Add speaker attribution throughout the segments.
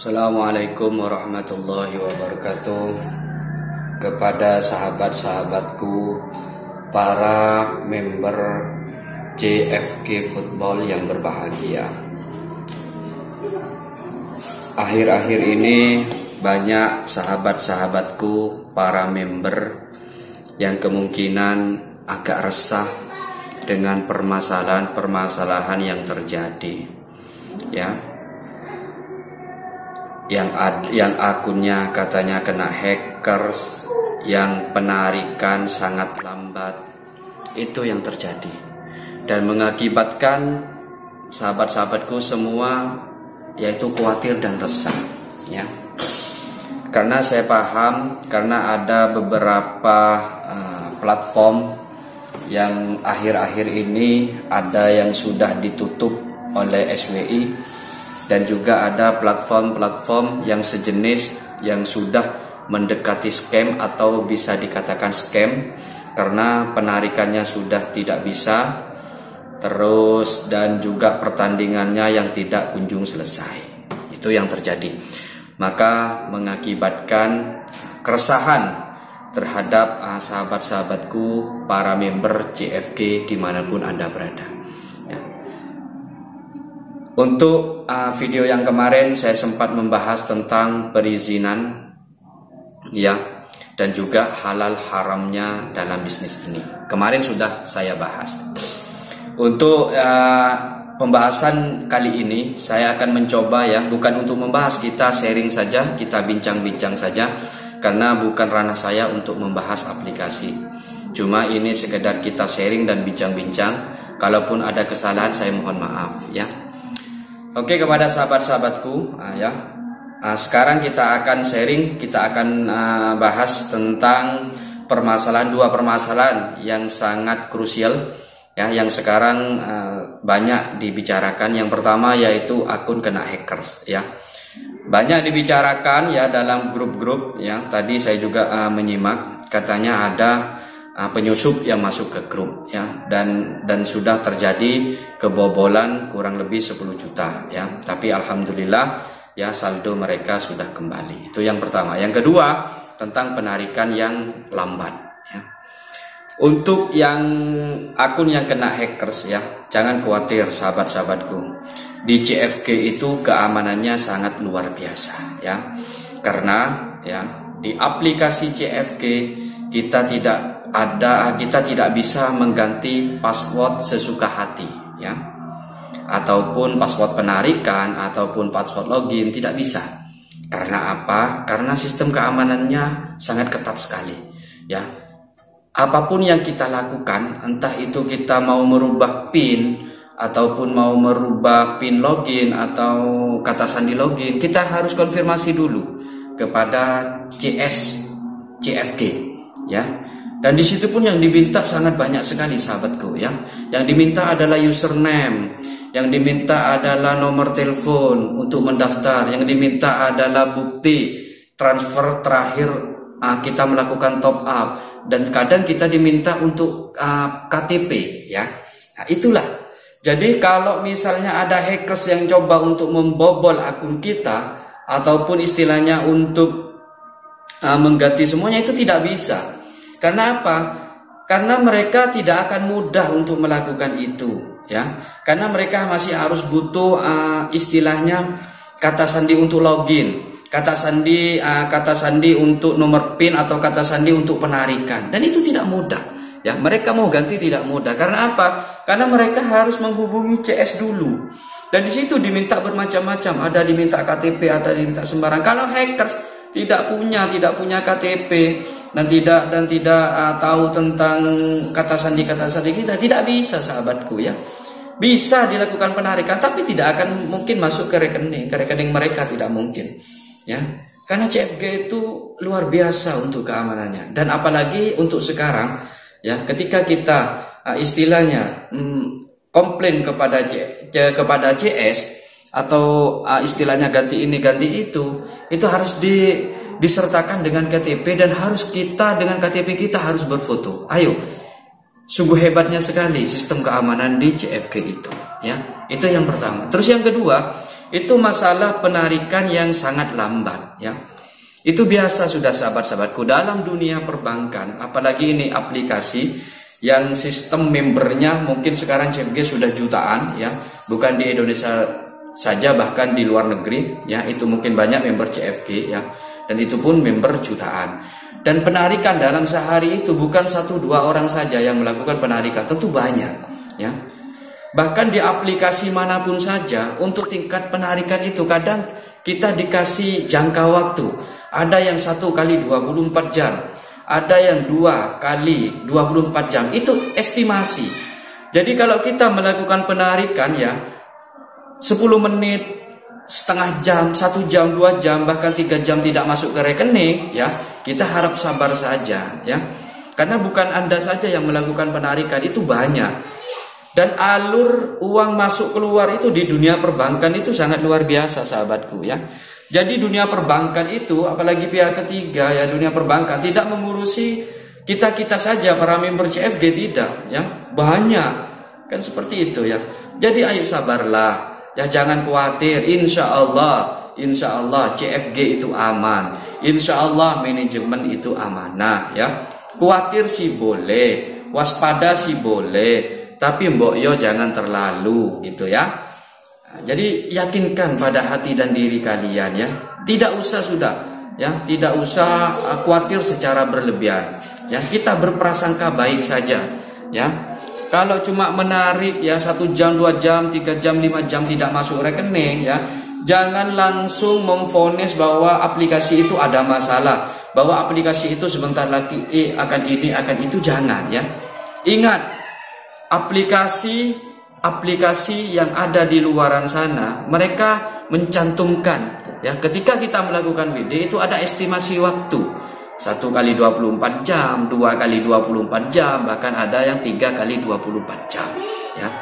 Speaker 1: Assalamualaikum warahmatullahi wabarakatuh. Kepada sahabat-sahabatku, para member JFK Football yang berbahagia, akhir-akhir ini banyak sahabat-sahabatku, para member yang kemungkinan agak resah dengan permasalahan-permasalahan yang terjadi, ya. Yang akunnya katanya kena hackers, yang penarikan sangat lambat, itu yang terjadi dan mengakibatkan sahabat-sahabatku semua yaitu khawatir dan resah, ya. Karena saya paham, karena ada beberapa platform yang akhir-akhir ini ada yang sudah ditutup oleh SWI, dan juga ada platform-platform yang sejenis yang sudah mendekati scam atau bisa dikatakan scam karena penarikannya sudah tidak bisa, terus dan juga pertandingannya yang tidak kunjung selesai. Itu yang terjadi. Maka mengakibatkan keresahan terhadap sahabat-sahabatku, para member JFK dimanapun Anda berada. Untuk video yang kemarin saya sempat membahas tentang perizinan, ya, dan juga halal haramnya dalam bisnis ini. Kemarin sudah saya bahas. Untuk pembahasan kali ini saya akan mencoba, ya, bukan untuk membahas, kita sharing saja, kita bincang-bincang saja, karena bukan ranah saya untuk membahas aplikasi. Cuma ini sekedar kita sharing dan bincang-bincang. Kalaupun ada kesalahan saya mohon maaf, ya. Oke, kepada sahabat-sahabatku, ya, sekarang kita akan sharing, kita akan bahas tentang dua permasalahan yang sangat krusial, ya, yang sekarang banyak dibicarakan. Yang pertama yaitu akun kena hackers, ya. Banyak dibicarakan, ya, dalam grup-grup, ya. Tadi saya juga menyimak, katanya ada penyusup yang masuk ke grup, ya, dan sudah terjadi kebobolan kurang lebih 10 juta, ya. Tapi alhamdulillah, ya, saldo mereka sudah kembali. Itu yang pertama. Yang kedua tentang penarikan yang lambat, ya. Untuk yang akun yang kena hackers, ya, jangan khawatir sahabat-sahabatku. Di JFK itu keamanannya sangat luar biasa, ya. Karena, ya, di aplikasi JFK kita tidak bisa mengganti password sesuka hati, ya, ataupun password penarikan ataupun password login, tidak bisa. Karena apa? Karena sistem keamanannya sangat ketat sekali, ya. Apapun yang kita lakukan, entah itu kita mau merubah PIN ataupun mau merubah PIN login atau kata sandi login, kita harus konfirmasi dulu kepada JFK, ya. Dan di situ pun yang diminta sangat banyak sekali, sahabatku, ya. Yang diminta adalah username, yang diminta adalah nomor telepon untuk mendaftar, yang diminta adalah bukti transfer terakhir kita melakukan top up, dan kadang kita diminta untuk KTP, ya. Nah, itulah. Jadi kalau misalnya ada hackers yang coba untuk membobol akun kita ataupun istilahnya untuk mengganti semuanya, itu tidak bisa. Karena apa? Karena mereka tidak akan mudah untuk melakukan itu, ya. Karena mereka masih harus butuh istilahnya kata sandi untuk login, kata sandi untuk nomor PIN atau kata sandi untuk penarikan, dan itu tidak mudah, ya. Mereka mau ganti tidak mudah. Karena apa? Karena mereka harus menghubungi CS dulu, dan di situ diminta bermacam-macam. Ada diminta KTP, ada diminta sembarang. Kalau hackers tidak punya KTP dan tidak tahu tentang kata sandi kita, tidak bisa, sahabatku, ya. Bisa dilakukan penarikan tapi tidak akan mungkin masuk ke rekening mereka, tidak mungkin, ya. Karena CFG itu luar biasa untuk keamanannya, dan apalagi untuk sekarang, ya, ketika kita istilahnya komplain kepada CS atau istilahnya ganti ini ganti itu harus disertakan dengan KTP, dan harus kita dengan KTP kita harus berfoto. Ayo, sungguh hebatnya sekali sistem keamanan di JFK itu, ya. Itu yang pertama. Terus yang kedua, itu masalah penarikan yang sangat lambat ya. Itu biasa sudah sahabat-sahabatku dalam dunia perbankan, apalagi ini aplikasi yang sistem membernya mungkin sekarang CFG sudah jutaan ya, bukan di Indonesia saja, bahkan di luar negeri ya, itu mungkin banyak member CFG ya, dan itu pun member jutaan. Dan penarikan dalam sehari itu bukan 1-2 orang saja yang melakukan penarikan, tentu banyak ya. Bahkan di aplikasi manapun saja untuk tingkat penarikan itu kadang kita dikasih jangka waktu. Ada yang 1 kali 24 jam, ada yang 2 kali 24 jam. Itu estimasi. Jadi kalau kita melakukan penarikan ya 10 menit, setengah jam, 1 jam, 2 jam, bahkan 3 jam tidak masuk ke rekening ya, kita harap sabar saja ya. Karena bukan Anda saja yang melakukan penarikan, itu banyak. Dan alur uang masuk keluar itu di dunia perbankan itu sangat luar biasa sahabatku ya. Jadi dunia perbankan itu, apalagi pihak ketiga ya, dunia perbankan tidak mengurusi kita saja para member CFG, tidak ya, banyak kan seperti itu ya. Jadi ayo sabarlah ya, jangan khawatir, insya Allah CFG itu aman, insya Allah manajemen itu amanah ya. Khawatir sih boleh, waspada sih boleh, tapi mbok yo jangan terlalu gitu ya. Jadi yakinkan pada hati dan diri kalian ya. Tidak usah sudah ya, tidak usah khawatir secara berlebihan. Ya, kita berprasangka baik saja ya. Kalau cuma menarik ya 1 jam, 2 jam, 3 jam, 5 jam tidak masuk rekening ya, jangan langsung memvonis bahwa aplikasi itu ada masalah, bahwa aplikasi itu sebentar lagi akan ini akan itu, jangan ya. Ingat, aplikasi yang ada di luaran sana, mereka mencantumkan ya, ketika kita melakukan WD itu ada estimasi waktu 1 kali 24 jam, 2 kali 24 jam, bahkan ada yang 3 kali 24 jam ya.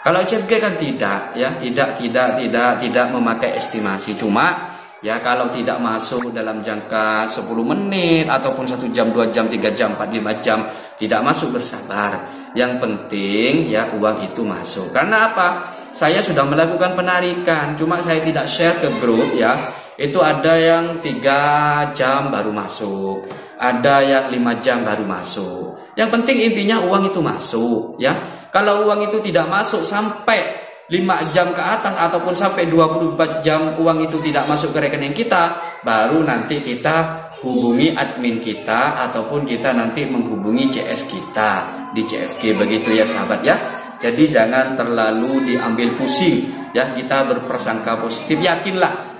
Speaker 1: Kalau CFG kan tidak ya, tidak memakai estimasi. Cuma ya kalau tidak masuk dalam jangka 10 menit ataupun 1 jam, 2 jam, 3 jam, 4, 5 jam tidak masuk, bersabar. Yang penting ya uang itu masuk. Karena apa? Saya sudah melakukan penarikan, cuma saya tidak share ke grup ya. Itu ada yang 3 jam baru masuk, ada yang 5 jam baru masuk. Yang penting intinya uang itu masuk ya. Kalau uang itu tidak masuk sampai 5 jam ke atas ataupun sampai 24 jam uang itu tidak masuk ke rekening kita, baru nanti kita hubungi admin kita ataupun kita nanti menghubungi CS kita di CFG, begitu ya sahabat ya. Jadi jangan terlalu diambil pusing ya, kita berprasangka positif, yakinlah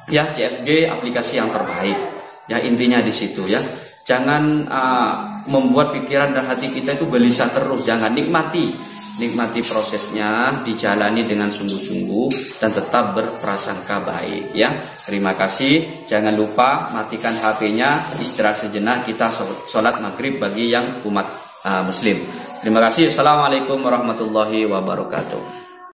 Speaker 1: ya CFG aplikasi yang terbaik ya, intinya di situ ya. Jangan membuat pikiran dan hati kita itu gelisah terus, jangan. Nikmati prosesnya, dijalani dengan sungguh-sungguh dan tetap berprasangka baik ya. Terima kasih. Jangan lupa matikan HP-nya, istirahat sejenak, kita sholat maghrib bagi yang umat muslim. Terima kasih. Assalamualaikum warahmatullahi wabarakatuh.